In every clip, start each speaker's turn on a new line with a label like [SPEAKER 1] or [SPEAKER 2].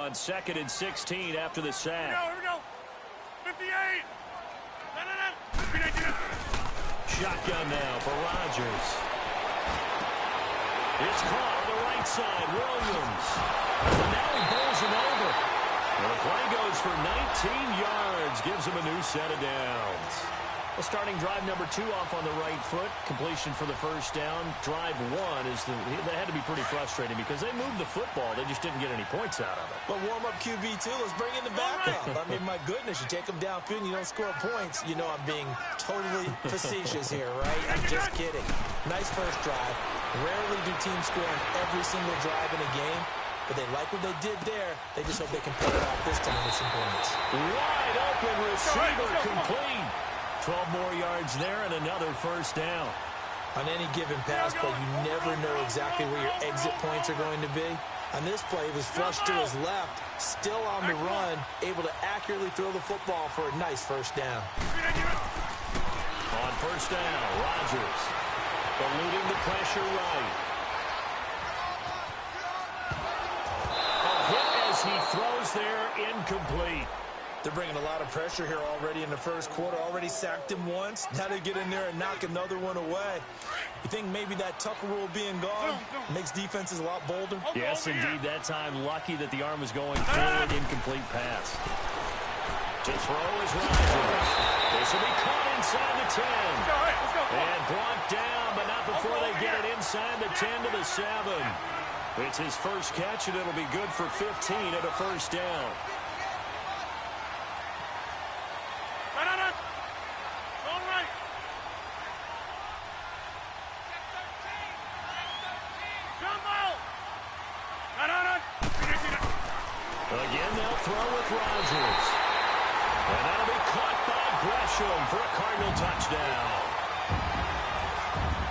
[SPEAKER 1] on 2nd and 16 after the sack.
[SPEAKER 2] Here we go. 58.
[SPEAKER 1] Shotgun now for Rodgers. It's caught on the right side. Williams. And now he bowls him over. The play goes for 19 yards. Gives him a new set of downs. Well, starting drive number 2 off on the right foot. Completion for the first down. Drive 1 that had to be pretty frustrating because they moved the football. They just didn't get any points out of it.
[SPEAKER 3] But warm-up QB2, let's bring in the backup. I mean, my goodness, you take them downfield and you don't score points. You know I'm being totally facetious here, right? I'm just kidding. Nice first drive. Rarely do teams score on every single drive in a game. But they like what they did there. They just hope they can pull it off this time with some points.
[SPEAKER 1] Wide open receiver complete. 12 more yards there and another first down.
[SPEAKER 3] On any given pass play, you never know exactly where your exit points are going to be. On this play, he was flushed to his left, still on the run, able to accurately throw the football for a nice first down.
[SPEAKER 1] On first down, Rodgers eluding the pressure right. A hit as he throws there, incomplete.
[SPEAKER 3] They're bringing a lot of pressure here already in the first quarter. Already sacked him once. Now they get in there and knock another one away. You think maybe that Tucker rule being gone makes defenses a lot bolder?
[SPEAKER 1] Yes, indeed. That time, lucky that the arm was going forward. Incomplete pass. To throw is Rodgers. This will be caught inside the 10. And brought down, but not before they get it inside the 10 to the 7. It's his first catch, and it'll be good for 15 at a first down. Again, they'll throw with Rodgers. And that'll be caught by Gresham for a Cardinal touchdown.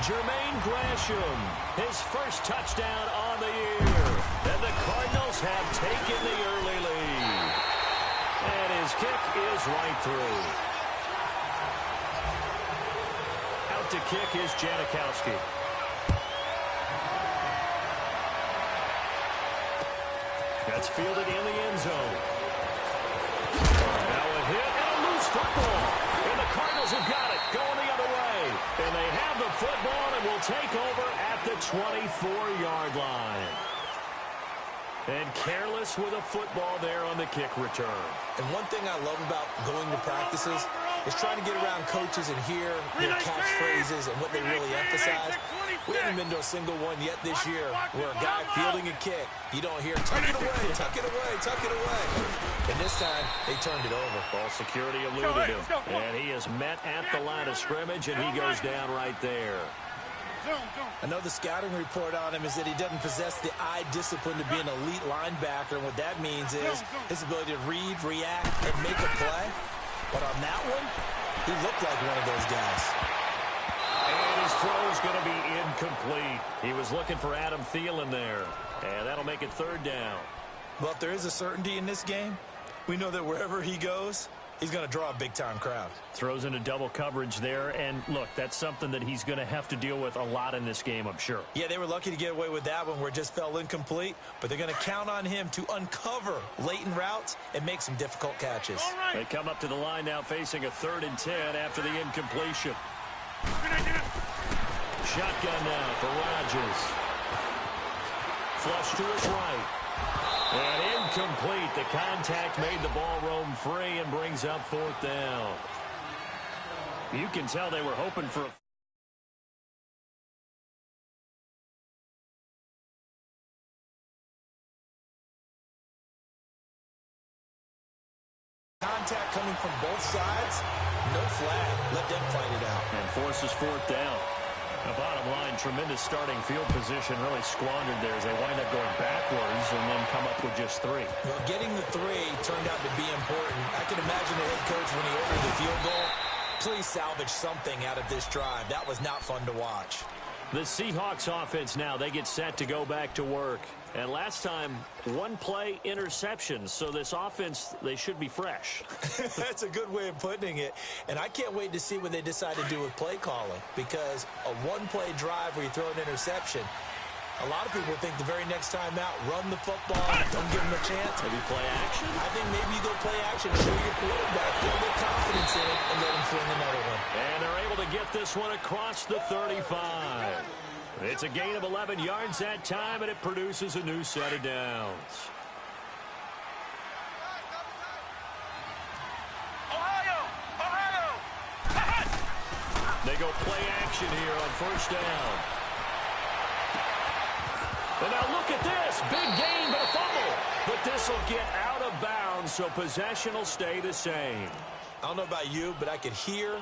[SPEAKER 1] Jermaine Gresham, his first touchdown on the year. And the Cardinals have taken the early lead. And his kick is right through. Out to kick is Janikowski. That's fielded in the end zone. Now a hit and a loose football. And the Cardinals have got it going the other way. And they have the football and will take over at the 24-yard line. And careless with a football there on the kick return.
[SPEAKER 3] And one thing I love about going to practices is trying to get around coaches and hear their catchphrases and what they really emphasize. We haven't been to a single one yet this year where a guy fielding a kick, you don't hear, tuck it away, tuck it away, tuck it away. And this time, they turned it over.
[SPEAKER 1] Ball security eluded him. And he is met at the line of scrimmage, and he goes down right there.
[SPEAKER 3] I know the scouting report on him is that he doesn't possess the eye discipline to be an elite linebacker. And what that means is his ability to read, react, and make a play. But on that one, he looked like one of those guys.
[SPEAKER 1] And his throw is going to be incomplete. He was looking for Adam Thielen there. And that'll make it third down.
[SPEAKER 3] Well, if there is a certainty in this game, we know that wherever he goes, he's going to draw a big-time crowd.
[SPEAKER 1] Throws into double coverage there. And, look, that's something that he's going to have to deal with a lot in this game, I'm sure.
[SPEAKER 3] Yeah, they were lucky to get away with that one where it just fell incomplete. But they're going to count on him to uncover latent routes and make some difficult catches.
[SPEAKER 1] They come up to the line now facing a 3rd and 10 after the incompletion. Shotgun now for Rodgers. Flush to his right. And incomplete. The contact made the ball roam free and brings up 4th down. You can tell they were hoping for a...
[SPEAKER 3] Contact coming from both sides. No flag. Let them fight it out.
[SPEAKER 1] And forces 4th down. The bottom line, tremendous starting field position, really squandered there as they wind up going backwards and then come up with just 3.
[SPEAKER 3] Well, getting the 3 turned out to be important. I can imagine the head coach when he ordered the field goal, please salvage something out of this drive. That was not fun to watch.
[SPEAKER 1] The Seahawks offense now, they get set to go back to work. And last time, 1 play interception. So this offense, they should be fresh.
[SPEAKER 3] That's a good way of putting it. And I can't wait to see what they decide to do with play calling. Because a 1-play drive where you throw an interception, A lot of people think the very next time out, run the football, don't give them a chance.
[SPEAKER 1] Maybe play action?
[SPEAKER 3] I think maybe you go play action, show your quarterback, build their confidence in it, and let him fling another one.
[SPEAKER 1] And they're able to get this one across the 35. It's a gain of 11 yards that time, and it produces a new set of downs. They go play action here on first down. And now look at this. Big gain, but a fumble. But this will get out of bounds, so possession will stay the same.
[SPEAKER 3] I don't know about you, but I could hear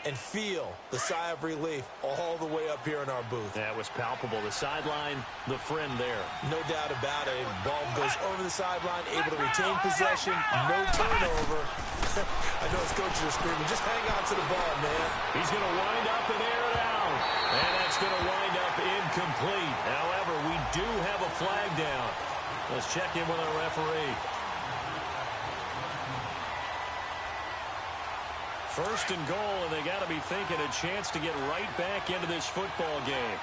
[SPEAKER 3] and feel the sigh of relief all the way up here in our booth.
[SPEAKER 1] That was palpable. The sideline, the friend there.
[SPEAKER 3] No doubt about it. Ball goes over the sideline, able to retain possession, no turnover. I know his coaches are screaming, just hang on to the ball, man.
[SPEAKER 1] He's going to wind up and air it out. And that's going to wind up incomplete. However, we do have a flag down. Let's check in with our referee. First and goal, and they got to be thinking a chance to get right back into this football game.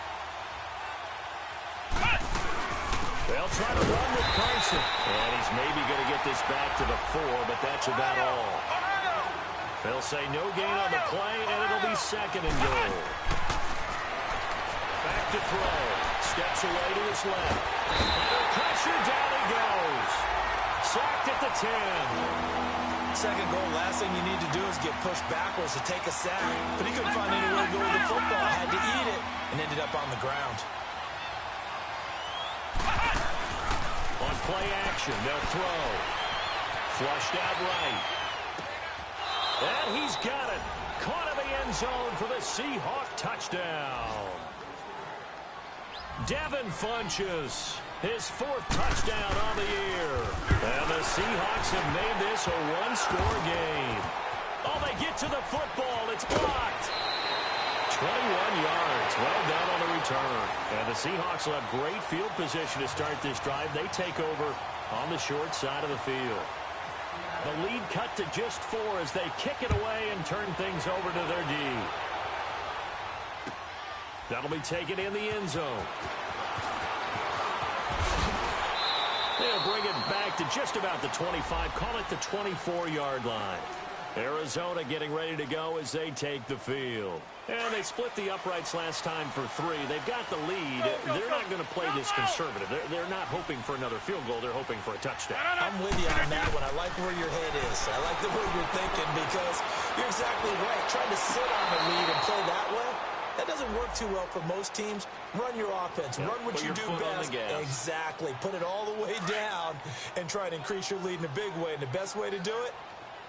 [SPEAKER 1] They'll try to run with Carson. And he's maybe going to get this back to the 4, but that's about all. They'll say no gain on the play, and it'll be second and goal. Back to throw. Steps away to his left. Under pressure, down he goes. Sacked at the 10.
[SPEAKER 3] Second goal, last thing you need to do is get pushed backwards to take a sack. But he couldn't find anywhere to go with the football. Had to eat it and ended up on the ground.
[SPEAKER 1] On play action, they'll throw. Flushed out right. And he's got it. Caught in the end zone for the Seahawk touchdown. Devin Funchess, his 4th touchdown on the year. And the Seahawks have made this a one-score game. Oh, they get to the football. It's blocked. 21 yards. Well done on the return. And the Seahawks will have great field position to start this drive. They take over on the short side of the field. The lead cut to just 4 as they kick it away and turn things over to their D. That'll be taken in the end zone. They'll bring it back to just about the 25, call it the 24-yard line. Arizona getting ready to go as they take the field. And they split the uprights last time for 3. They've got the lead. They're not going to play this conservative. They're not hoping for another field goal. They're hoping for a touchdown.
[SPEAKER 3] I'm with you on that one. I like where your head is. I like the way you're thinking because you're exactly right. Trying to sit on the lead and play that way, that doesn't work too well for most teams. Run your offense. Run what you do best. Exactly. Put it all the way down and try to increase your lead in a big way. And the best way to do it,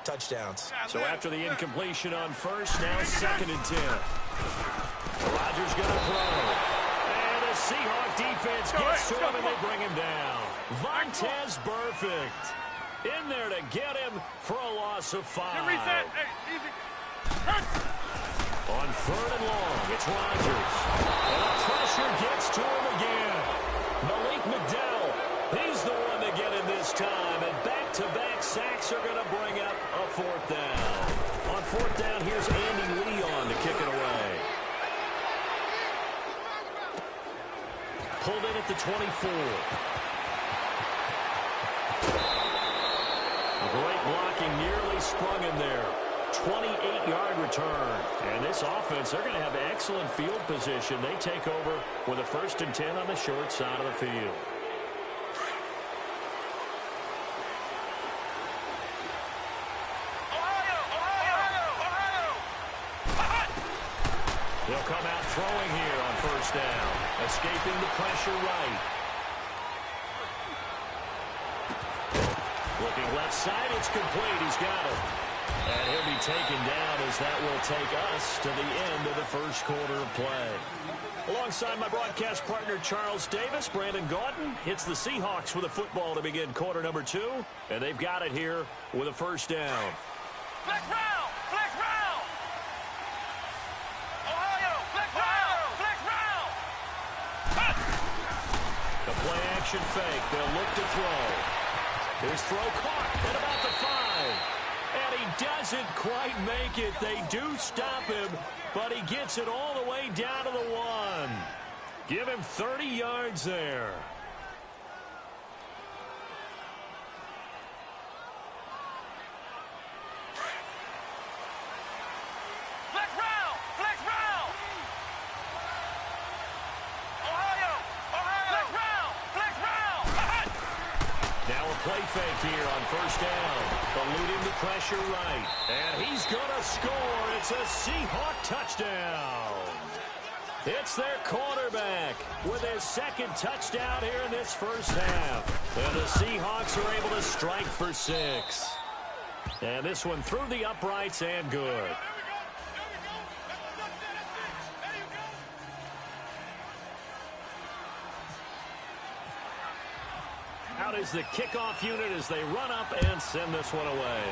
[SPEAKER 3] touchdowns.
[SPEAKER 1] So after the incompletion on first, now second and 10. Rodgers going to throw. And the Seahawk defense gets to him and they bring him down. Vontaze Burfict in there to get him for a loss of 5. On 3rd and long, it's Rodgers. And the pressure gets to him again. Malik McDowell, he's the one to get in this time. And back-to-back sacks are going to bring up a 4th down. On 4th down, here's Andy Leon to kick it away. Pulled in at the 24. Great blocking, nearly sprung him there. 28-yard return. And this offense, they're going to have excellent field position. They take over with a 1st and 10 on the short side of the field. They'll come out throwing here on 1st down. Escaping the pressure right. Looking left side, it's complete. He's got it. And he'll be taken down as that will take us to the end of the first quarter of play. Alongside my broadcast partner, Charles Davis, Brandon Gaudin hits the Seahawks with a football to begin quarter number 2. And they've got it here with a 1st down.
[SPEAKER 2] Flex round! Flex round! Ohio! Flex round! Flex round!
[SPEAKER 1] The play action fake. They'll look to throw. His throw caught at about the 5. And he doesn't quite make it. They do stop him, but he gets it all the way down to the 1. Give him 30 yards there.
[SPEAKER 2] Flex round! Flex round! Ohio! Flex round! Flex round!
[SPEAKER 1] Now a play fake here on first down. Eluding the pressure right. And he's going to score. It's a Seahawk touchdown. It's their quarterback with his second touchdown here in this first half. And the Seahawks are able to strike for 6. And this one through the uprights and good. Out is the kickoff unit as they run up and send this one away.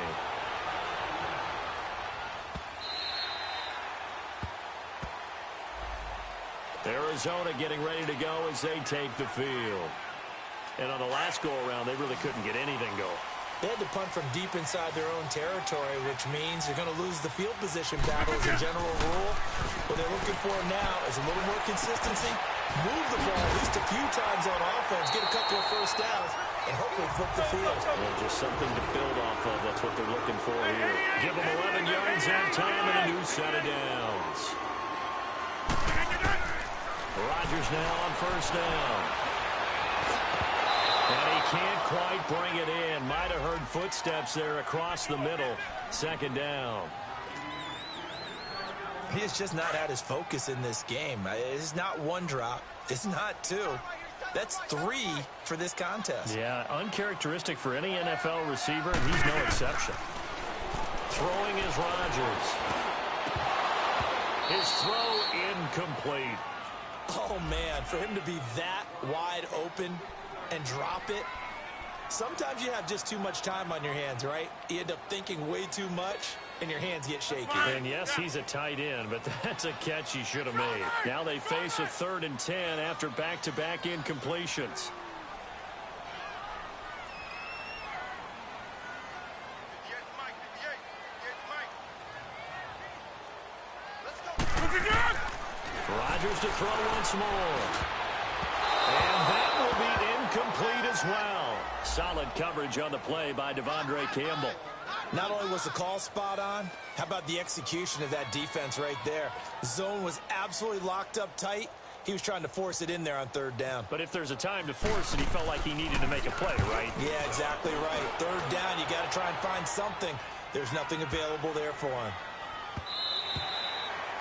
[SPEAKER 1] Arizona getting ready to go as they take the field. And on the last go-around, they really couldn't get anything going.
[SPEAKER 3] They had to punt from deep inside their own territory, which means they're going to lose the field position battle as a general rule. What they're looking for now is a little more consistency, move the ball at least a few times on offense, get a couple of first downs, and hopefully flip the field.
[SPEAKER 1] Well, just something to build off of. That's what they're looking for here. Give them 11 yards that time and a new set of downs. Rodgers now on first down. And he can't quite bring it in. Might have heard footsteps there across the middle. Second down.
[SPEAKER 3] He has just not had his focus in this game. It's not one drop. It's not two. That's 3 for this contest.
[SPEAKER 1] Yeah, uncharacteristic for any NFL receiver, and he's no exception. Throwing is Rodgers. His throw incomplete.
[SPEAKER 3] Oh, man, for him to be that wide open and drop it. Sometimes you have just too much time on your hands, right? You end up thinking way too much, and your hands get shaky.
[SPEAKER 1] And yes, he's a tight end, but that's a catch he should have made. Now they face a 3rd and 10 after back-to-back incompletions. Rodgers to throw once more. And that will be incomplete as well. Solid coverage on the play by Devondre Campbell.
[SPEAKER 3] Not only was the call spot on, how about the execution of that defense right there? The zone was absolutely locked up tight. He was trying to force it in there on 3rd down.
[SPEAKER 1] But if there's a time to force it, he felt like he needed to make a play, right?
[SPEAKER 3] Yeah, exactly right. 3rd down, you got to try and find something. There's nothing available there for him.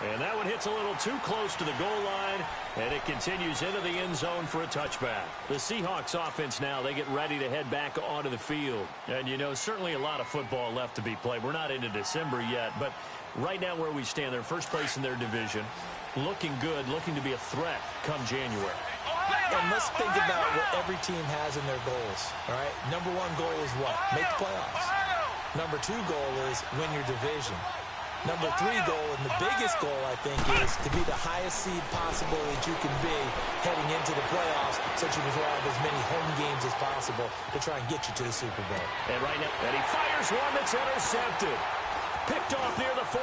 [SPEAKER 1] And that one hits a little too close to the goal line, and it continues into the end zone for a touchback. The Seahawks offense now, they get ready to head back onto the field. And, you know, certainly a lot of football left to be played. We're not into December yet, but right now where we stand, they're first place in their division, looking good, looking to be a threat come January.
[SPEAKER 3] And let's think about what every team has in their goals, all right? Number 1 goal is what? Make the playoffs. Number 2 goal is win your division. Number 3 goal, and the biggest goal, I think, is to be the highest seed possible that you can be heading into the playoffs so that you can have as many home games as possible to try and get you to the Super Bowl.
[SPEAKER 1] And right now, and he fires one that's intercepted. Picked off near the 44.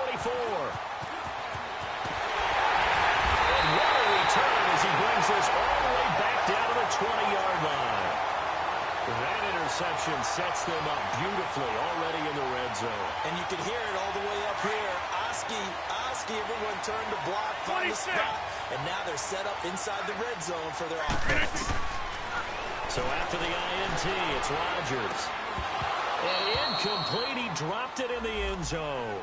[SPEAKER 1] And what a return as he brings this all the way back down to the 20-yard line. That interception sets them up beautifully already in the red zone.
[SPEAKER 3] And you can hear it all the way up here. Oski, everyone turned to block, find the spot, and now they're set up inside the red zone for their offense.
[SPEAKER 1] So after the INT, it's Rodgers. And incomplete, he dropped it in the end zone.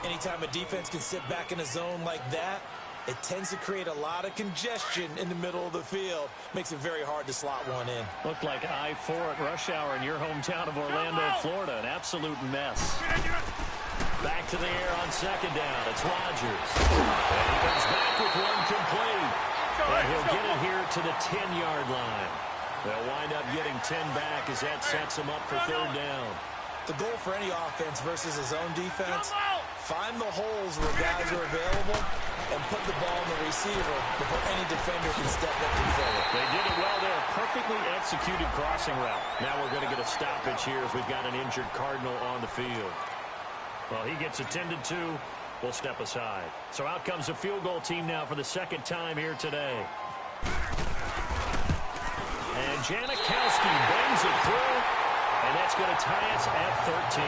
[SPEAKER 3] Anytime a defense can sit back in a zone like that, it tends to create a lot of congestion in the middle of the field. Makes it very hard to slot one in.
[SPEAKER 1] Looked like I-4 at rush hour in your hometown of Orlando, Florida. An absolute mess. Back to the air on second down. It's Rodgers. And he comes back with one complete. And he'll get it here to the 10-yard line. They'll wind up getting 10 back as that sets him up for 3rd down.
[SPEAKER 3] The goal for any offense versus his own defense, find the holes where guys are available and put the ball in the receiver before any defender can step up and fill it.
[SPEAKER 1] They did it well there. Perfectly executed crossing route. Now we're going to get a stoppage here as we've got an injured Cardinal on the field. Well, he gets attended to, will step aside. So out comes the field goal team now for the second time here today. And Janikowski bangs it through, and that's going to tie us at 13.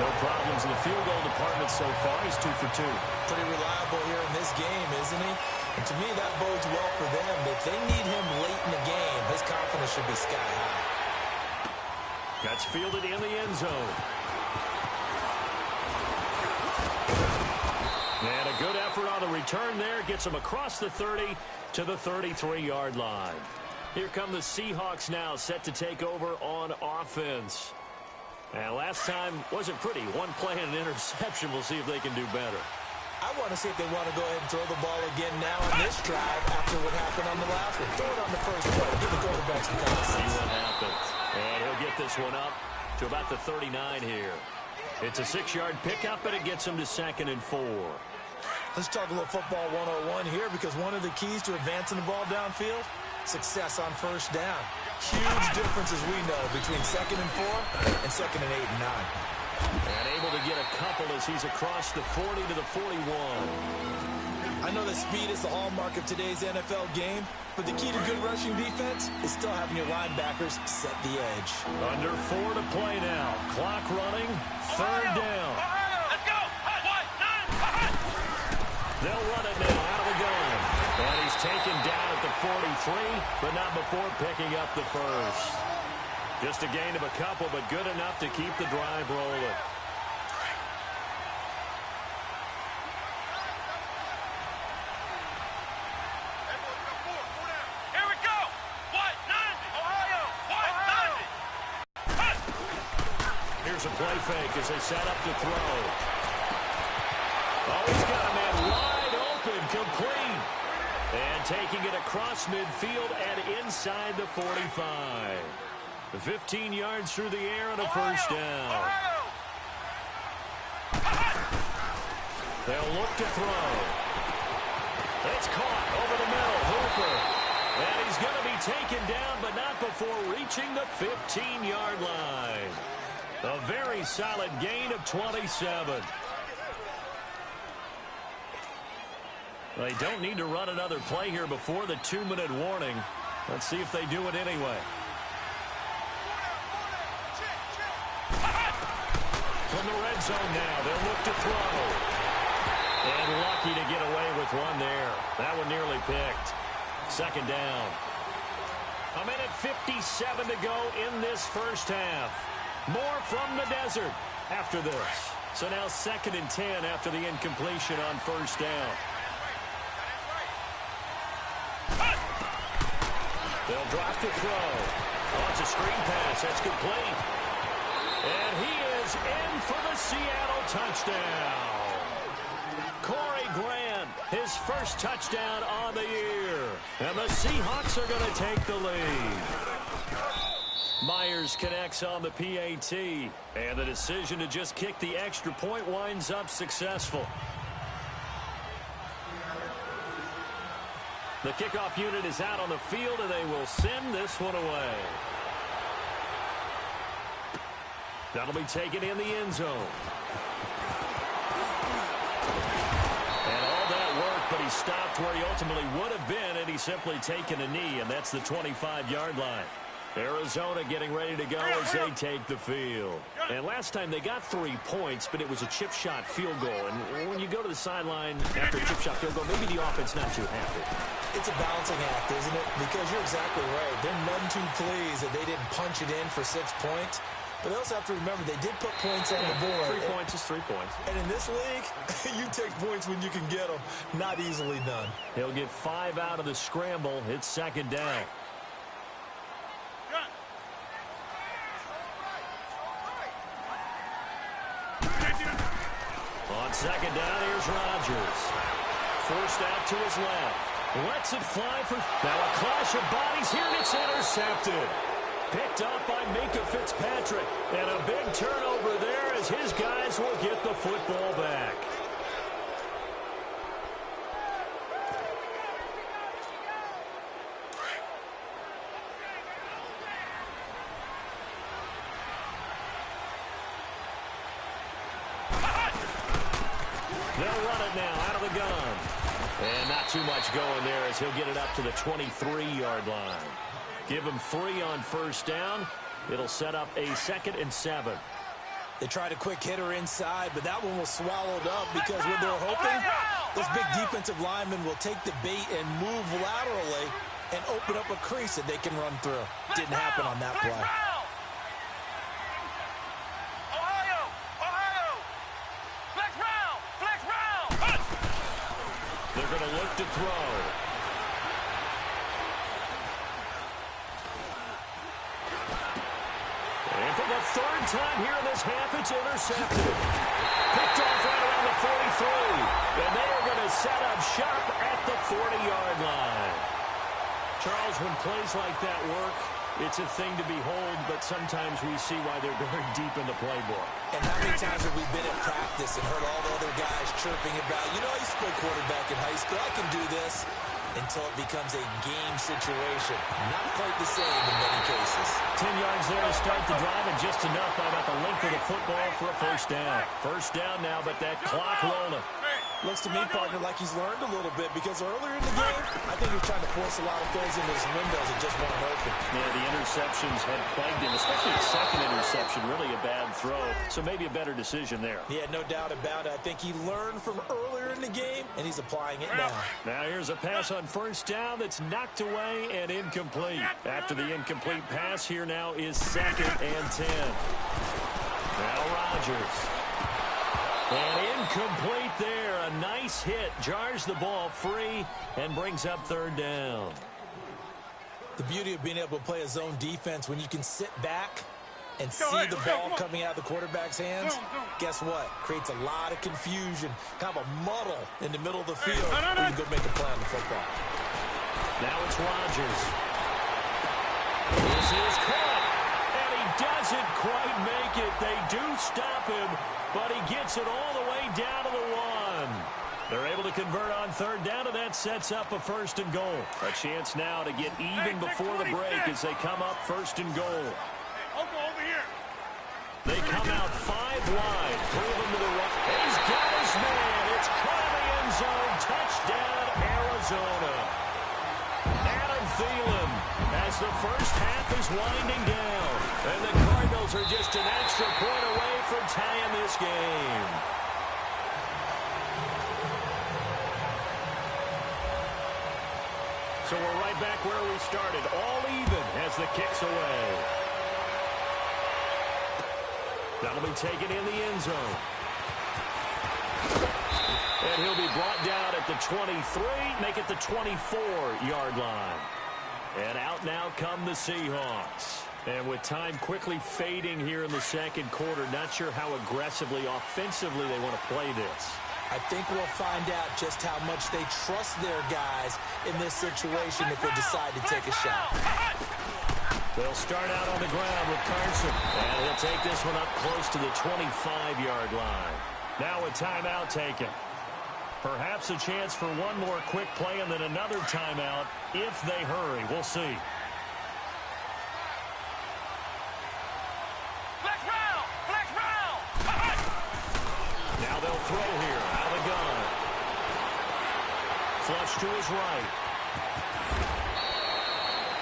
[SPEAKER 1] No problems in the field goal department so far. He's 2 for 2.
[SPEAKER 3] Pretty reliable here in this game, isn't he? And to me, that bodes well for them. If they need him late in the game, his confidence should be sky high.
[SPEAKER 1] That's fielded in the end zone. And a good effort on the return there. Gets him across the 30 to the 33-yard line. Here come the Seahawks now, set to take over on offense. And last time wasn't pretty. One play and an interception. We'll see if they can do better.
[SPEAKER 3] I want to see if they want to go ahead and throw the ball again now on this drive after what happened on the last one. Throw it on the first play. Give the quarterback some time.
[SPEAKER 1] See what happens. And he'll get this one up to about the 39 here. It's a 6-yard pickup, and it gets him to 2nd and 4.
[SPEAKER 3] Let's talk a little football 101 here, because one of the keys to advancing the ball downfield, success on first down. Huge difference, as we know, between 2nd and 4 and 2nd and 8 and 9.
[SPEAKER 1] And able to get a couple as he's across the 40 to the 41.
[SPEAKER 3] I know that speed is the hallmark of today's NFL game, but the key to good rushing defense is still having your linebackers set the edge.
[SPEAKER 1] Under 4 to play now. Clock running. 3rd down.
[SPEAKER 2] Let's go. What? 9.
[SPEAKER 1] They'll run it now out of the gun. And he's taken down at the 43, but not before picking up the first. Just a gain of a couple, but good enough to keep the drive rolling.
[SPEAKER 2] Here we go. What? 90. Ohio. What? 90.
[SPEAKER 1] Here's a play fake as they set up to throw. Oh, he's got a man wide open, complete. And taking it across midfield and inside the 45. 15 yards through the air and a first down. They'll look to throw. It's caught over the middle. Hooper. And he's going to be taken down, but not before reaching the 15-yard line. A very solid gain of 27. They don't need to run another play here before the 2-minute warning. Let's see if they do it anyway. From the red zone now, they'll look to throw. And lucky to get away with one there. That one nearly picked. 2nd down. A minute 57 to go in this first half. More from the desert after this. So now 2nd and 10 after the incompletion on first down. They'll drop to throw. Oh, it's a screen pass. That's complete. And he is in for the Seattle touchdown. Corey Grant, his first touchdown on the year. And the Seahawks are going to take the lead. Myers connects on the PAT. And the decision to just kick the extra point winds up successful. The kickoff unit is out on the field, and they will send this one away. That'll be taken in the end zone. And all that work, but he stopped where he ultimately would have been, and he's simply taken a knee, and that's the 25-yard line. Arizona getting ready to go as they take the field. And last time they got 3 points, but it was a chip shot field goal. And when you go to the sideline after a chip shot field goal, maybe the offense not too happy.
[SPEAKER 3] It's a balancing act, isn't it? Because you're exactly right. They're none too pleased that they didn't punch it in for 6 points. But they also have to remember they did put points on the board.
[SPEAKER 1] 3 points is 3 points.
[SPEAKER 3] And in this league, you take points when you can get them. Not easily done.
[SPEAKER 1] He'll get 5 out of the scramble. It's 2nd down. On 2nd down, here's Rodgers. Forced out to his left. Lets it fly for... Now a clash of bodies here, and it's intercepted. Picked up by Minka Fitzpatrick. And a big turnover there as his guys will get the football back. They'll run it now out of the gun. And not too much going there as he'll get it up to the 23-yard line. Give him 3 on first down. It'll set up a 2nd and 7.
[SPEAKER 3] They tried a quick hitter inside, but that one was swallowed up because what they're hoping, those big defensive linemen will take the bait and move laterally and open up a crease that they can run through. Didn't happen on that play.
[SPEAKER 1] They're going to look to throw. And for the 3rd time here in this half, it's intercepted. Picked off right around the 43. And they are going to set up shop at the 40-yard line. Charles, when plays like that work, it's a thing to behold, but sometimes we see why they're very deep in the playbook.
[SPEAKER 3] And how many times have we been at practice and heard all the other guys chirping about, you know, I used to play quarterback in high school, I can do this, until it becomes a game situation. Not quite the same in many cases.
[SPEAKER 1] 10 yards there to start the drive, and just enough by about the length of the football for a first down. First down now, but that clock rolling.
[SPEAKER 3] Looks to me, partner, like he's learned a little bit, because earlier in the game, I think he was trying to force a lot of throws into his windows and just weren't open.
[SPEAKER 1] Yeah, the interceptions had plagued him, especially the second interception, really a bad throw. So maybe a better decision there.
[SPEAKER 3] Yeah, no doubt about it. I think he learned from earlier in the game, and he's applying it now.
[SPEAKER 1] Now here's a pass on first down that's knocked away and incomplete. After the incomplete pass, here now is 2nd and 10. Now Rodgers. And incomplete there. A nice hit. Jars the ball free and brings up 3rd down.
[SPEAKER 3] The beauty of being able to play a zone defense when you can sit back and see the ball coming out of the quarterback's hands, guess what? Creates a lot of confusion, kind of a muddle in the middle of the field where you can go make a play on the football.
[SPEAKER 1] Now it's Rodgers. This is caught, and he doesn't quite make it. They do stop him, but he gets it all the way down to the 1. They're able to convert on 3rd down, and that sets up a 1st and goal. A chance now to get even before the break as they come up 1st and goal.
[SPEAKER 2] Over here.
[SPEAKER 1] They come out 5 wide. 3 of them to the right. He's got his man. It's caught in the end zone. Touchdown, Arizona. Adam Thielen as the first half is winding down. And the Cardinals are just an extra point away from tying this game. So we're right back where we started. All even as the kick's away. That'll be taken in the end zone. And he'll be brought down at the 23, make it the 24-yard line. And out now come the Seahawks. And with time quickly fading here in the 2nd quarter, not sure how aggressively, offensively they want to play this.
[SPEAKER 3] I think we'll find out just how much they trust their guys in this situation if they decide to take a shot.
[SPEAKER 1] They'll start out on the ground with Carson. And he'll take this one up close to the 25-yard line. Now a timeout taken. Perhaps a chance for one more quick play and then another timeout if they hurry. We'll see.
[SPEAKER 2] Flex round.
[SPEAKER 1] Now they'll throw here out of the gun. Flush to his right.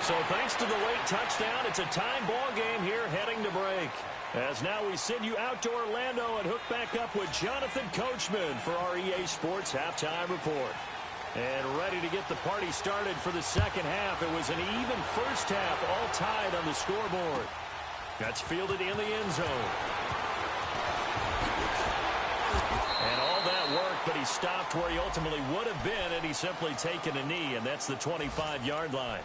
[SPEAKER 1] So thanks to the late touchdown, it's a time ball game here heading to break. As now we send you out to Orlando and hook back up with Jonathan Coachman for our EA Sports Halftime Report. And ready to get the party started for the second half. It was an even first half, all tied on the scoreboard. That's fielded in the end zone. And all that work, but he stopped where he ultimately would have been had he simply taken a knee, and that's the 25-yard line.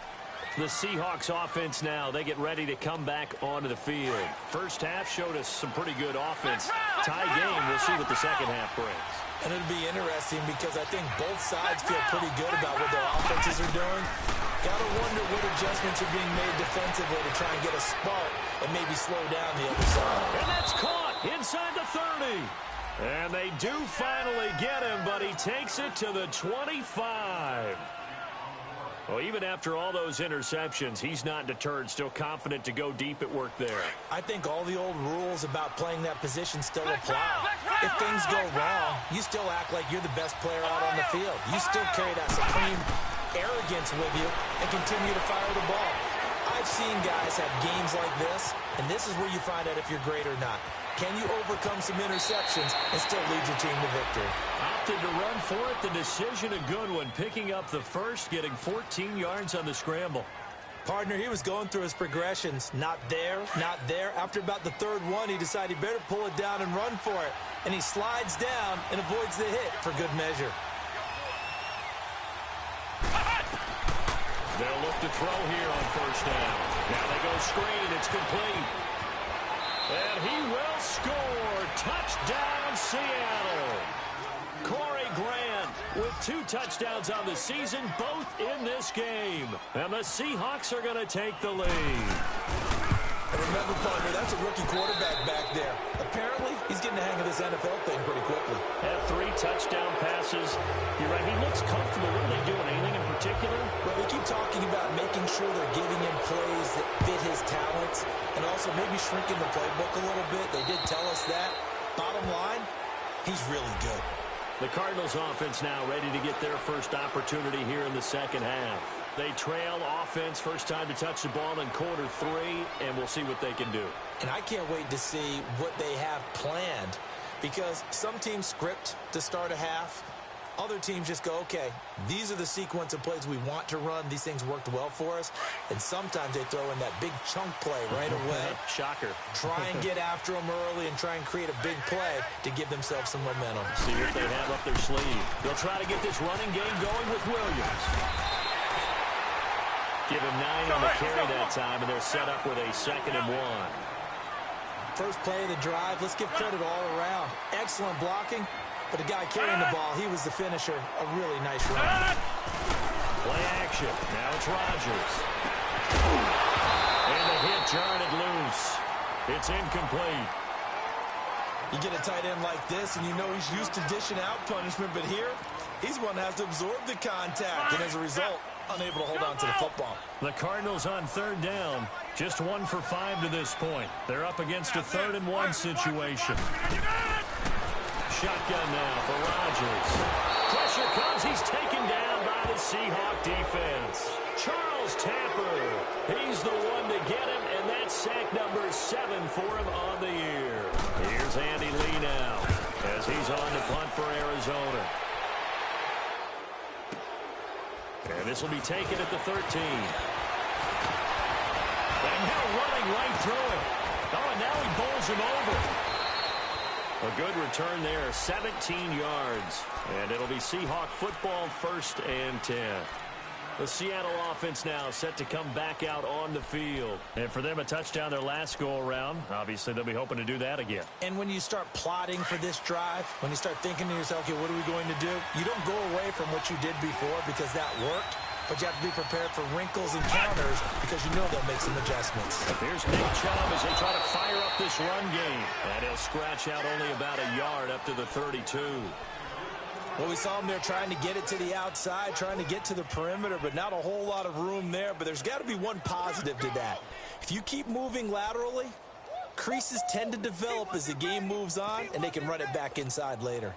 [SPEAKER 1] The Seahawks offense now, they get ready to come back onto the field. First half showed us some pretty good offense. Tie game, we'll see what the second half brings.
[SPEAKER 3] And it'll be interesting because I think both sides feel pretty good about what their offenses are doing. Got to wonder what adjustments are being made defensively to try and get a spark and maybe slow down the other side.
[SPEAKER 1] And that's caught inside the 30. And they do finally get him, but he takes it to the 25. Well, even after all those interceptions, he's not deterred, still confident to go deep at work there.
[SPEAKER 3] I think all the old rules about playing that position still apply. If things go wrong, you still act like you're the best player out on the field. You still carry that supreme arrogance with you and continue to fire the ball. I've seen guys have games like this, and this is where you find out if you're great or not. Can you overcome some interceptions and still lead your team to victory?
[SPEAKER 1] Opted to run for it. The decision a good one. Picking up the first, getting 14 yards on the scramble.
[SPEAKER 3] Partner, he was going through his progressions. Not there, not there. After about the third one, he decided he better pull it down and run for it. And he slides down and avoids the hit for good measure.
[SPEAKER 1] They'll look to throw here on first down. Now they go screen. It's complete. And he will score. Touchdown, Seattle. Corey Grant with 2 touchdowns on the season, both in this game. And the Seahawks are going to take the lead.
[SPEAKER 3] And remember, partner, that's a rookie quarterback back there. Apparently, he's getting the hang of this NFL thing pretty quickly.
[SPEAKER 1] Had 3 touchdown passes. You're right, he looks comfortable. What are they doing? Anything in particular?
[SPEAKER 3] Well, they keep talking about making sure they're giving him plays that fit his talents and also maybe shrinking the playbook a little bit. They did tell us that. Bottom line, he's really good.
[SPEAKER 1] The Cardinals offense now ready to get their first opportunity here in the second half. They trail offense, first time to touch the ball in quarter 3, and we'll see what they can do.
[SPEAKER 3] And I can't wait to see what they have planned, because some teams script to start a half. Other teams just go, okay, these are the sequence of plays we want to run. These things worked well for us. And sometimes they throw in that big chunk play right away.
[SPEAKER 1] Shocker.
[SPEAKER 3] Try and get after them early and try and create a big play to give themselves some momentum.
[SPEAKER 1] See what they have up their sleeve. They'll try to get this running game going with Williams. Give him 9 on the carry that time, and they're set up with a 2nd and 1.
[SPEAKER 3] First play of the drive, let's give credit all around. Excellent blocking, but the guy carrying the ball, he was the finisher. A really nice run.
[SPEAKER 1] Play action. Now it's Rodgers. And the hit jarred it loose. It's incomplete.
[SPEAKER 3] You get a tight end like this, and you know he's used to dishing out punishment, but here, he's one that has to absorb the contact, and as a result, unable to hold on to the football.
[SPEAKER 1] The Cardinals on 3rd down. Just 1 for 5 to this point. They're up against a 3rd and 1 situation. Shotgun now for Rodgers. Pressure comes. He's taken down by the Seahawk defense. Charles Tapper. He's the one to get him, and that's sack number 7 for him on the year. Here's Andy Lee now as he's on to punt for Arizona. And this will be taken at the 13. And now running right through it. Oh, and now he bowls him over. A good return there, 17 yards. And it'll be Seahawk football, 1st and 10. The Seattle offense now set to come back out on the field. And for them, a touchdown their last go-around. Obviously, they'll be hoping to do that again.
[SPEAKER 3] And when you start plotting for this drive, when you start thinking to yourself, okay, what are we going to do? You don't go away from what you did before because that worked. But you have to be prepared for wrinkles and counters because you know they'll make some adjustments.
[SPEAKER 1] Here's Nick Chubb as they try to fire up this run game. And he'll scratch out only about a yard up to the 32.
[SPEAKER 3] Well, we saw him there trying to get it to the outside, trying to get to the perimeter, but not a whole lot of room there. But there's got to be one positive to that. If you keep moving laterally, creases tend to develop as the game moves on, and they can run it back inside later.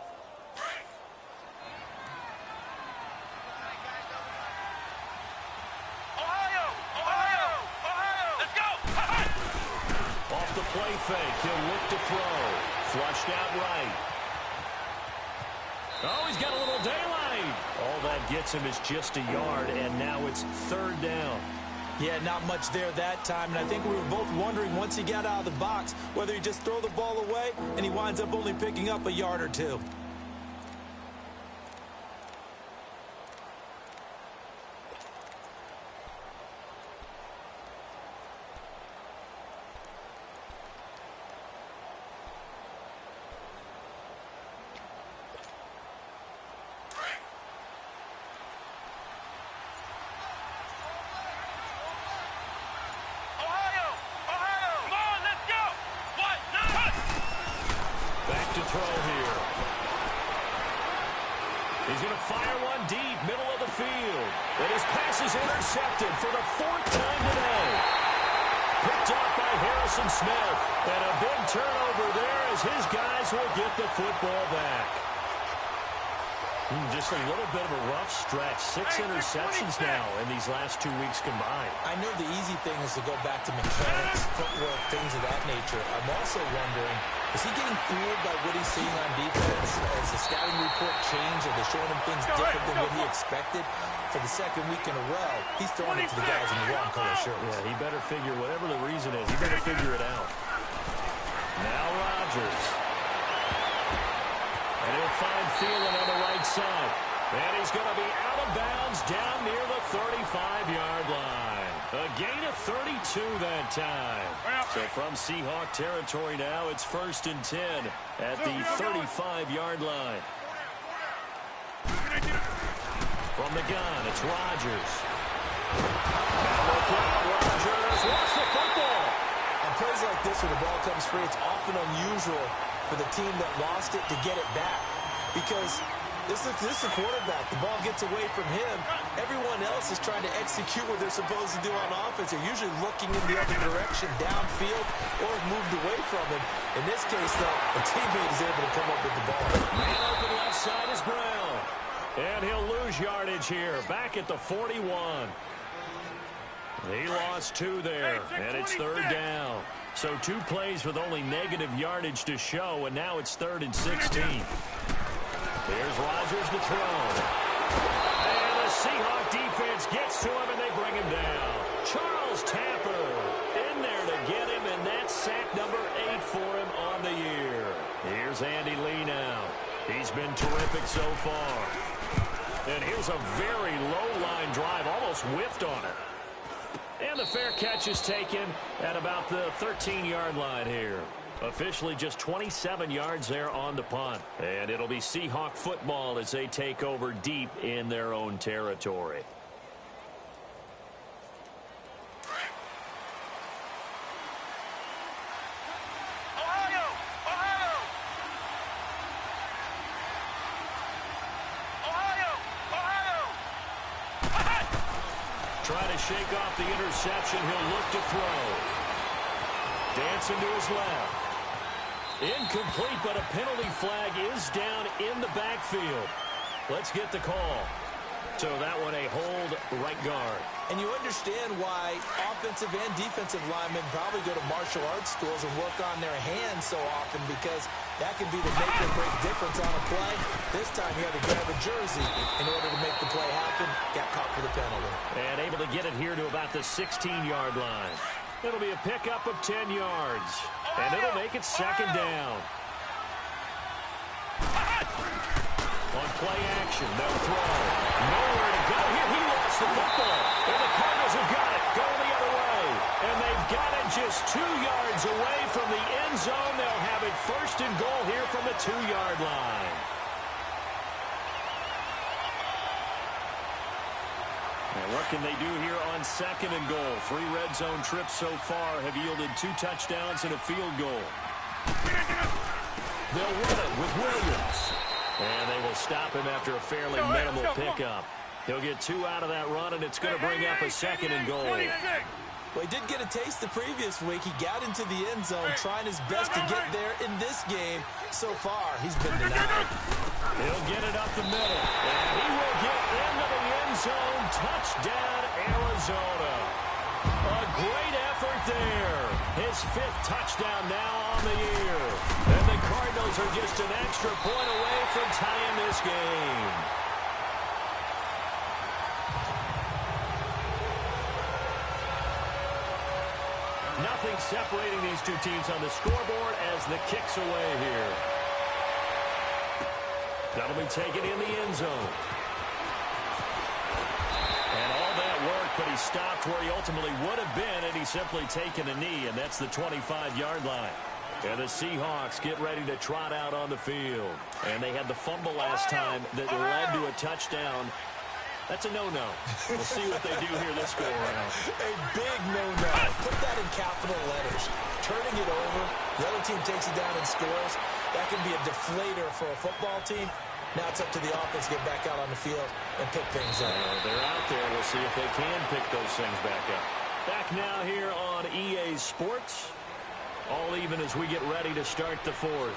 [SPEAKER 1] Off the play fake, he'll look to throw. Flushed out right. Oh, he's got a little daylight. All that gets him is just a yard, and now it's 3rd down.
[SPEAKER 3] Yeah, not much there that time, and I think we were both wondering once he got out of the box whether he just throw the ball away, and he winds up only picking up a yard or 2.
[SPEAKER 1] He's going to fire one deep, middle of the field. And his pass is intercepted for the 4th time today. Picked off by Harrison Smith. And a big turnover there as his guys will get the football back. Just a little bit of a rough stretch. 6 interceptions now in these last 2 weeks combined.
[SPEAKER 3] I know the easy thing is to go back to mechanics, footwork, things of that nature. I'm also wondering, is he getting fooled by what he's seeing on defense? Has the scouting report changed? Are they showing him things different than what he expected? For the 2nd week in a row, he's throwing it to the guys in the wrong color shirts.
[SPEAKER 1] Yeah, he better figure, whatever the reason is, he better figure it out. Now Rodgers. And he'll find Thielen on the right side. And he's going to be out of bounds down near the 35-yard line. A gain of 32 that time. So from Seahawk territory now, it's 1st and 10 at the 35-yard line. From the gun, it's Rodgers. Rodgers lost the football.
[SPEAKER 3] On plays like this where the ball comes free, it's often unusual for the team that lost it to get it back. Because this is a quarterback. The ball gets away from him. Everyone else is trying to execute what they're supposed to do on offense. They're usually looking in the other direction, downfield, or moved away from him. In this case, though, a teammate is able to come up with the ball.
[SPEAKER 1] Man open left side is Brown. And he'll lose yardage here, back at the 41. He lost 2 there, and it's 3rd down. So 2 plays with only negative yardage to show, and now it's 3rd and 16. Here's Rodgers to throw. And the Seahawk defense gets to him, and they bring him down. Charles Tapper in there to get him, and that's sack number 8 for him on the year. Here's Andy Lee now. He's been terrific so far. And here's a very low-line drive, almost whiffed on it. And the fair catch is taken at about the 13-yard line here. Officially just 27 yards there on the punt. And it'll be Seahawk football as they take over deep in their own territory. Trying to shake off the interception. He'll look to throw. Dancing to his left. Incomplete, but a penalty flag is down in the backfield. Let's get the call. So that one a hold right guard.
[SPEAKER 3] And you understand why offensive and defensive linemen probably go to martial arts schools and work on their hands so often, because that can be the make or break difference on a play. This time he had to grab a jersey in order to make the play happen. Got caught for the penalty.
[SPEAKER 1] And able to get it here to about the 16-yard line. It'll be a pickup of 10 yards. And it'll make it 2nd down. On play action, they'll throw. Nowhere to go here. He lost the football. And the Cardinals have got it. Going the other way. And they've got it just 2 yards away from the end zone. They'll have it 1st and goal here from the 2-yard line. And what can they do here on 2nd and goal? 3 red zone trips so far have yielded 2 touchdowns and a field goal. They'll run it with Williams. And they will stop him after a fairly minimal pickup. He'll get 2 out of that run, and it's going to bring up a 2nd and goal.
[SPEAKER 3] Well, he did get a taste the previous week. He got into the end zone, trying his best to get there in this game. So far, he's been denied.
[SPEAKER 1] He'll get it up the middle. And he will get into the end zone. Touchdown, Arizona. A great effort there. His 5th touchdown now on the year. And the Cardinals are just an extra point away from tying this game. Nothing separating these 2 teams on the scoreboard as the kick's away here. That'll be taken in the end zone. And all that work, but he stopped where he ultimately would have been, and he's simply taken a knee, and that's the 25-yard line. And the Seahawks get ready to trot out on the field. And they had the fumble last time that led to a touchdown. That's a no-no. We'll see what they do here this go-around.
[SPEAKER 3] A big no-no. Put that in capital letters. Turning it over, the other team takes it down and scores. That can be a deflator for a football team. Now it's up to the offense to get back out on the field and pick things up.
[SPEAKER 1] They're out there. We'll see if they can pick those things back up. Back now here on EA Sports. All even as we get ready to start the fourth.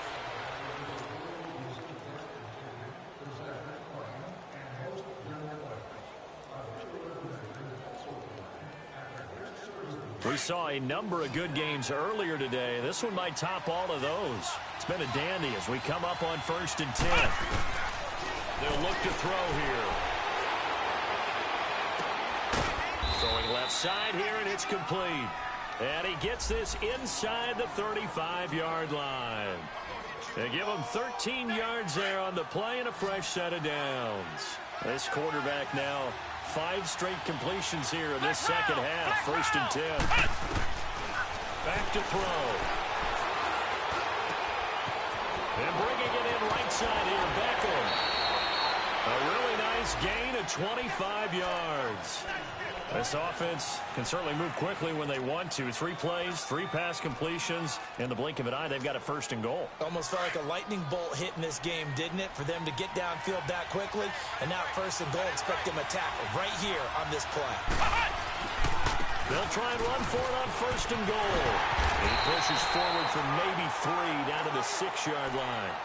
[SPEAKER 1] We saw a number of good games earlier today. This one might top all of those. It's been a dandy as we come up on 1st and 10. They'll look to throw here. Throwing left side here, and it's complete. And he gets this inside the 35-yard line. They give him 13 yards there on the play and a fresh set of downs. This quarterback now 5 straight completions here in this second half. 1st and 10. Back to throw. And bringing it in right side here, Beckham. A really nice gain of 25 yards. This offense can certainly move quickly when they want to. 3 plays, 3 pass completions. In the blink of an eye, they've got a 1st and goal.
[SPEAKER 3] Almost felt like a lightning bolt hit in this game, didn't it? For them to get downfield that quickly. And now 1st and goal, expect them to tackle right here on this play.
[SPEAKER 1] They'll try and run for it on 1st and goal. He pushes forward for maybe 3 down to the 6-yard line.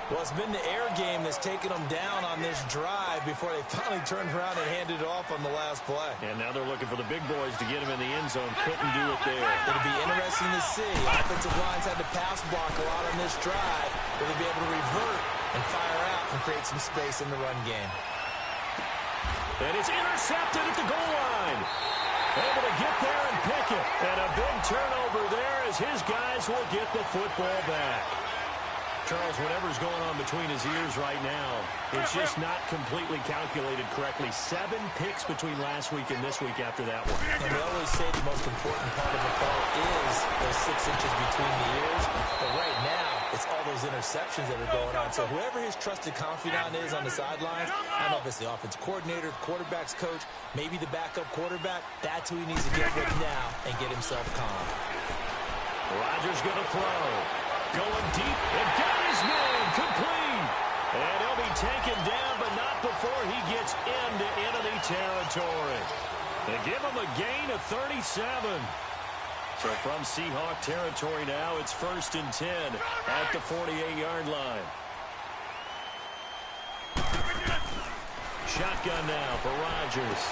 [SPEAKER 3] Well, it's been the air game that's taken them down on this drive before they finally turned around and handed it off on the last play.
[SPEAKER 1] And now they're looking for the big boys to get him in the end zone. Couldn't do it there.
[SPEAKER 3] It'll be interesting to see. Offensive lines had to pass block a lot on this drive. Will they be able to revert and fire out and create some space in the run game?
[SPEAKER 1] And it's intercepted at the goal line. Able to get there and pick it. And a big turnover there as his guys will get the football back. Charles, whatever's going on between his ears right now, it's just not completely calculated correctly. 7 picks between last week and this week after that one.
[SPEAKER 3] And we always say the most important part of the ball is those 6 inches between the ears. But right now, it's all those interceptions that are going on. So whoever his trusted confidant is on the sidelines, I don't know if it's the offensive coordinator, the quarterback's coach, maybe the backup quarterback, that's who he needs to get with now and get himself calm.
[SPEAKER 1] Rodgers going to throw. Going deep, and got his man complete. And he'll be taken down, but not before he gets into enemy territory. They give him a gain of 37. So from Seahawk territory now, it's 1st and 10 at the 48-yard line. Shotgun now for Rodgers.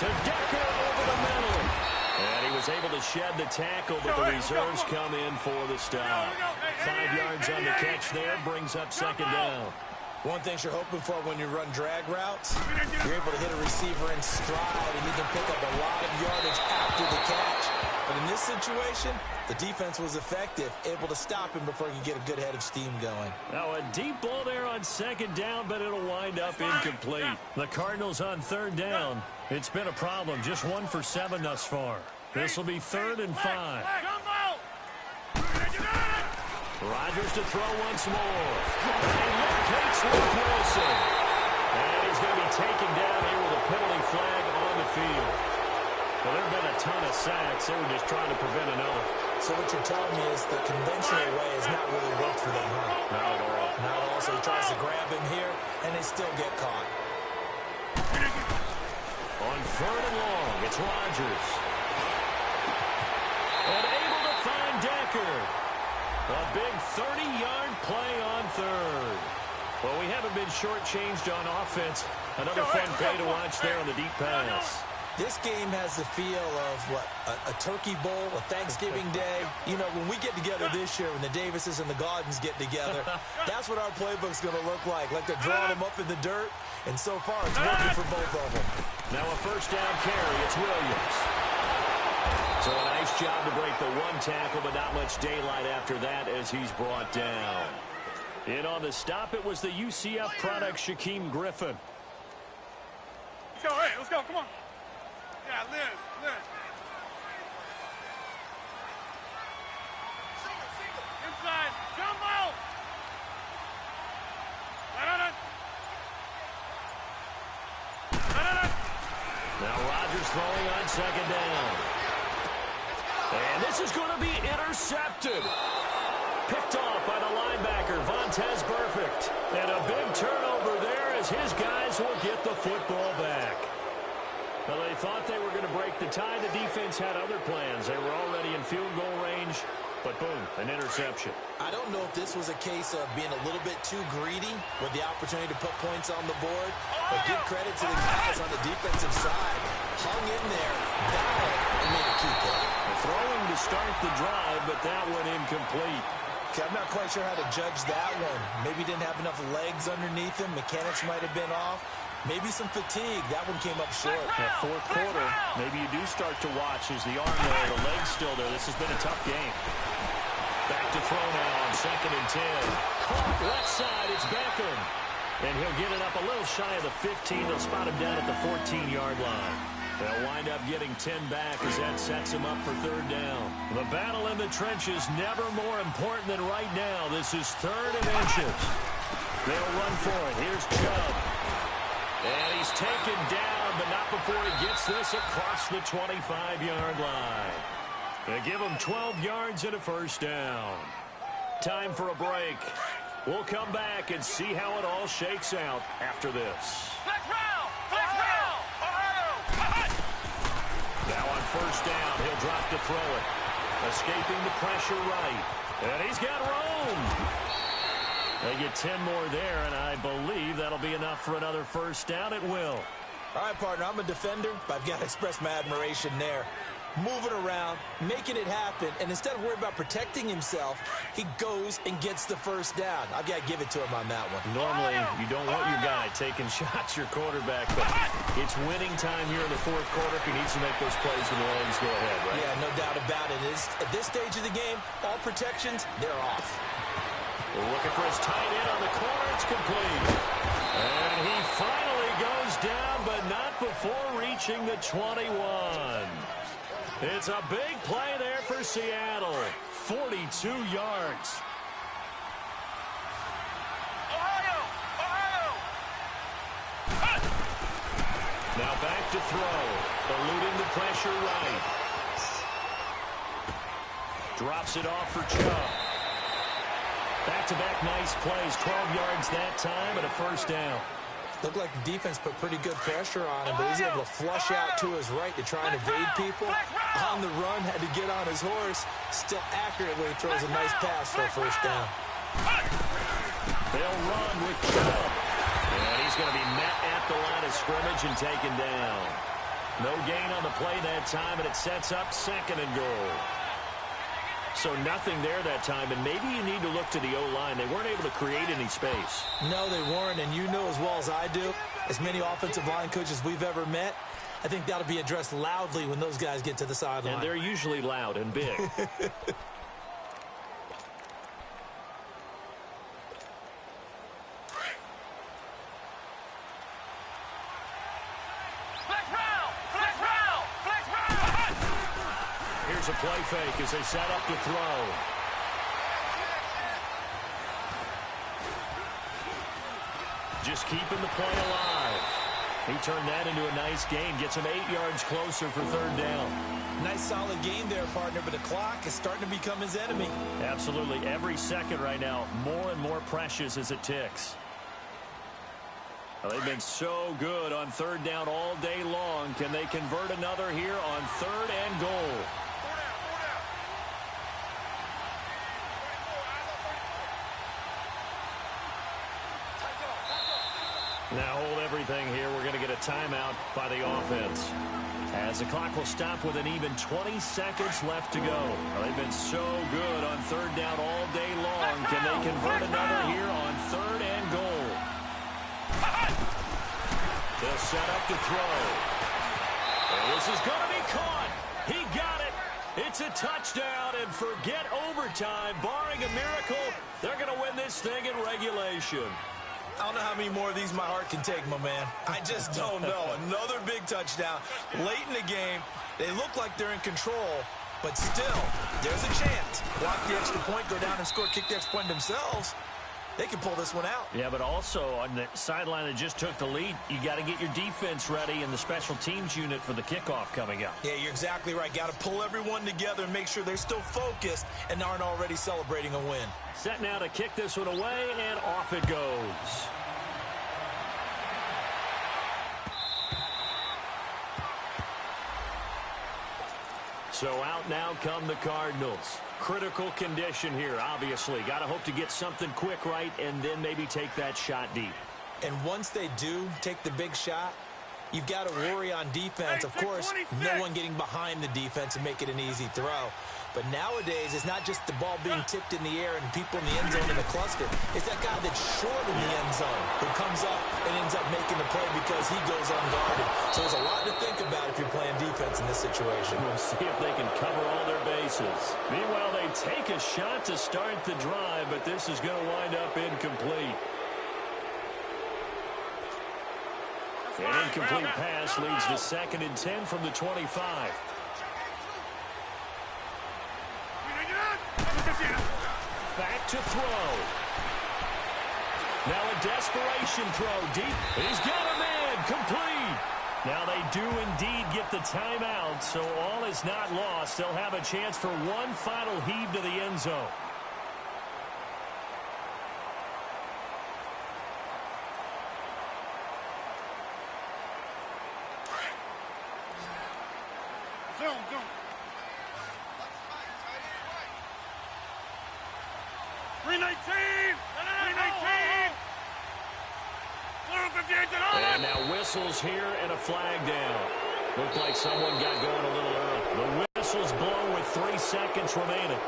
[SPEAKER 1] To Decker over the middle. And he was able to shed the tackle, but the reserves come in for the stop. 5 yards on the catch there, brings up 2nd down.
[SPEAKER 3] One thing you're hoping for when you run drag routes, you're able to hit a receiver in stride, and you can pick up a lot of yardage after the catch. But in this situation, the defense was effective, able to stop him before he could get a good head of steam going.
[SPEAKER 1] Now a deep ball there on 2nd down, but it'll wind up incomplete. The Cardinals on 3rd down. It's been a problem, just 1 for 7 thus far. This will be 3rd and 5. Rodgers to throw once more. And he locates Luke Wilson. And he's going to be taken down here with a penalty flag on the field. Well, there have been a ton of sacks. They were just trying to prevent another.
[SPEAKER 3] So what you're telling me is the conventional way has not really worked for them, huh?
[SPEAKER 1] Not at all.
[SPEAKER 3] Not at all. So he tries to grab him here, and they still get caught.
[SPEAKER 1] On 3rd and long, it's Rodgers. And able to find Decker. A big 30-yard play on 3rd. Well, we haven't been shortchanged on offense. Another fun play to watch there on the deep pass.
[SPEAKER 3] This game has the feel of, what, a turkey bowl, a Thanksgiving day. You know, when we get together this year, when the Davises and the Gardens get together, that's what our playbook's going to look like they're drawing them up in the dirt, and so far it's working for both of them.
[SPEAKER 1] Now a 1st down carry, it's Williams. So a nice job to break the 1 tackle, but not much daylight after that as he's brought down. In on the stop, it was the UCF product, Shaquem Griffin.
[SPEAKER 2] Let's go, hey, let's go, come on. Yeah, Liz. Inside, jumbo!
[SPEAKER 1] Now Rodgers throwing on 2nd down. And this is going to be intercepted. Picked off by the linebacker, Vontaze Burfict. And a big turnover as his guys will get the football back. Well, they thought they were going to break the tie. The defense had other plans. They were already in field goal range, but boom, an interception.
[SPEAKER 3] I don't know if this was a case of being a little bit too greedy with the opportunity to put points on the board, but give credit to the guys on the defensive side. Hung in there, battled, and made a key play.
[SPEAKER 1] Throwing to start the drive, but that one incomplete.
[SPEAKER 3] Okay, I'm not quite sure how to judge that one. Maybe didn't have enough legs underneath him. Mechanics might have been off. Maybe some fatigue. That one came up short.
[SPEAKER 1] That fourth quarter, maybe you do start to watch as the arm there, the leg's still there. This has been a tough game. Back to throw now on 2nd and 10. Caught left side, it's Beckham. And he'll get it up a little shy of the 15. They'll spot him down at the 14-yard line. They'll wind up getting 10 back as that sets him up for 3rd down. The battle in the trenches never more important than right now. This is 3rd and inches. They'll run for it. Here's Chubb. And he's taken down, but not before he gets this across the 25-yard line. They give him 12 yards and a 1st down. Time for a break. We'll come back and see how it all shakes out after this. Now on 1st down, he'll drop to throw it. Escaping the pressure right. And he's got room. They get 10 more there, and I believe that'll be enough for another 1st down. It will.
[SPEAKER 3] All right, partner, I'm a defender, but I've got to express my admiration there. Moving around, making it happen, and instead of worrying about protecting himself, he goes and gets the 1st down. I've got to give it to him on that one.
[SPEAKER 1] Normally, you don't want your guy taking shots, your quarterback, but it's winning time here in the 4th quarter. If he needs to make those plays when the legs go ahead, right?
[SPEAKER 3] Yeah, no doubt about it. At this stage of the game, all protections, they're off.
[SPEAKER 1] We're looking for his tight end on the corner. It's complete. And he finally goes down, but not before reaching the 21. It's a big play there for Seattle. 42 yards. Now back to throw. Eluding the pressure right. Drops it off for Chubb. Back-to-back nice plays. 12 yards that time and a 1st down.
[SPEAKER 3] Looked like the defense put pretty good pressure on him, but he's able to flush out to his right to try and evade people. On the run, had to get on his horse. Still accurately throws a nice pass for a 1st down.
[SPEAKER 1] They'll run with Chubb. And he's going to be met at the line of scrimmage and taken down. No gain on the play that time, and it sets up 2nd and goal. So nothing there that time, and maybe you need to look to the O-line. They weren't able to create any space.
[SPEAKER 3] No, they weren't, and you know as well as I do, as many offensive line coaches we've ever met, I think that'll be addressed loudly when those guys get to the sideline.
[SPEAKER 1] And they're usually loud and big. Here's a play fake as they set up to throw. Just keeping the play alive. He turned that into a nice gain. Gets him 8 yards closer for 3rd down.
[SPEAKER 3] Nice solid game there, partner, but the clock is starting to become his enemy.
[SPEAKER 1] Absolutely. Every second right now, more and more precious as it ticks. Well, they've been so good on 3rd down all day long. Can they convert another here on 3rd and goal? Now hold everything here. We're going to get a timeout by the offense. As the clock will stop with an even 20 seconds left to go. Well, they've been so good on 3rd down all day long. Can they convert another here on 3rd and goal? They'll set up to throw. And this is going to be caught. He got it. It's a touchdown, and forget overtime. Barring a miracle, they're going to win this thing in regulation.
[SPEAKER 3] I don't know how many more of these my heart can take, my man. I just don't know. Another big touchdown. Late in the game, they look like they're in control, but still, there's a chance. Block the extra point, go down and score, kick the extra point themselves. They can pull this one out.
[SPEAKER 1] Yeah, but also on the sideline that just took the lead, you got to get your defense ready and the special teams unit for the kickoff coming up.
[SPEAKER 3] Yeah, you're exactly right. Got to pull everyone together and make sure they're still focused and aren't already celebrating a win.
[SPEAKER 1] Set now to kick this one away, and off it goes. So out now come the Cardinals. Critical condition here, obviously. Got to hope to get something quick right and then maybe take that shot deep.
[SPEAKER 3] And once they do take the big shot, you've got to worry on defense. Of course, no one getting behind the defense and make it an easy throw. But nowadays, it's not just the ball being tipped in the air and people in the end zone in the cluster. It's that guy that's short in the end zone who comes up and ends up making the play because he goes unguarded. So there's a lot to think about if you're playing defense in this situation.
[SPEAKER 1] We'll see if they can cover all their bases. Meanwhile, they take a shot to start the drive, but this is going to wind up incomplete. An incomplete pass leads to 2nd and 10 from the 25. Back to throw. Now a desperation throw deep. He's got a man. Complete. Now they do indeed get the timeout, so all is not lost. They'll have a chance for one final heave to the end zone.
[SPEAKER 2] Zoom. 319! 319!
[SPEAKER 1] And now whistles here and a flag down. Looked like someone got going a little early. The whistle's blown with 3 seconds remaining.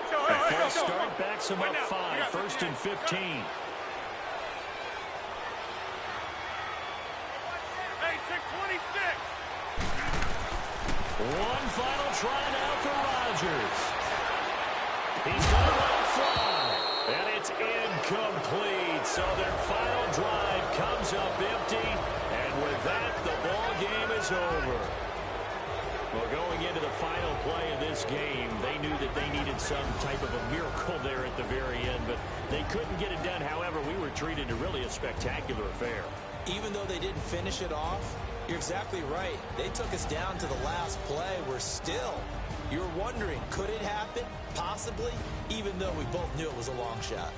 [SPEAKER 1] The first start backs him up 5, 1st and 15.
[SPEAKER 2] Hey, check 26!
[SPEAKER 1] One final try now for Rodgers. He's going to let it fly. And it's incomplete. So their final drive comes up empty. And with that, the ball game is over. Well, going into the final play of this game, they knew that they needed some type of a miracle there at the very end, but they couldn't get it done. However, we were treated to really a spectacular affair.
[SPEAKER 3] Even though they didn't finish it off, you're exactly right. They took us down to the last play. You're wondering, could it happen? Possibly, even though we both knew it was a long shot.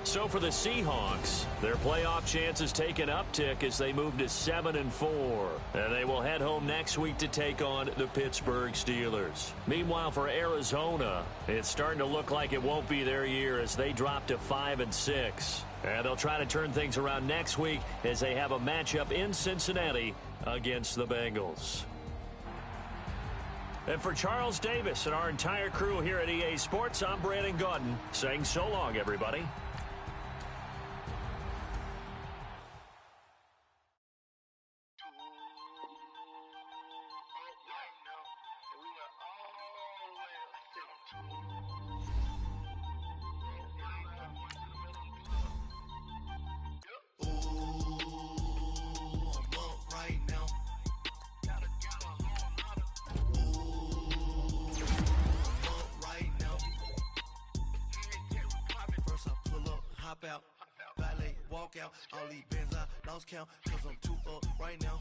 [SPEAKER 1] So for the Seahawks, their playoff chances take an uptick as they move to 7-4. And they will head home next week to take on the Pittsburgh Steelers. Meanwhile, for Arizona, it's starting to look like it won't be their year as they drop to 5-6. And they'll try to turn things around next week as they have a matchup in Cincinnati against the Bengals. And for Charles Davis and our entire crew here at EA Sports, I'm Brandon Gaudin saying so long, everybody.
[SPEAKER 4] Out, valet, walk out, all these bands I lost count, cause I'm too up right now,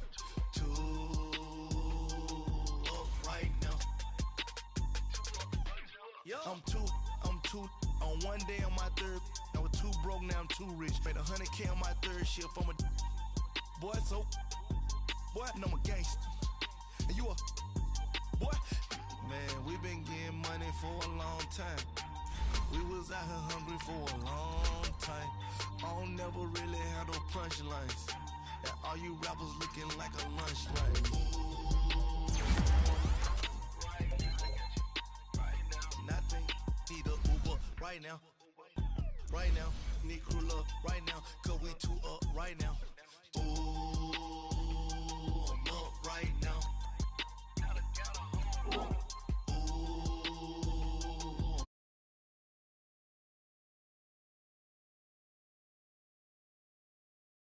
[SPEAKER 4] I'm two, on one day on my third, I was too broke, now I'm too rich, made 100K on my third shift, I'm a boy, so, boy, no, I'm a gangster, and you a, boy, man, we been getting money for a long time. We was out here hungry for a long time. I don't never really have no punchlines. And all you rappers looking like a lunch line. Nothing, need a Uber right now. Right now, need crew love right now. Cause we too up right now. Ooh, I'm up right now.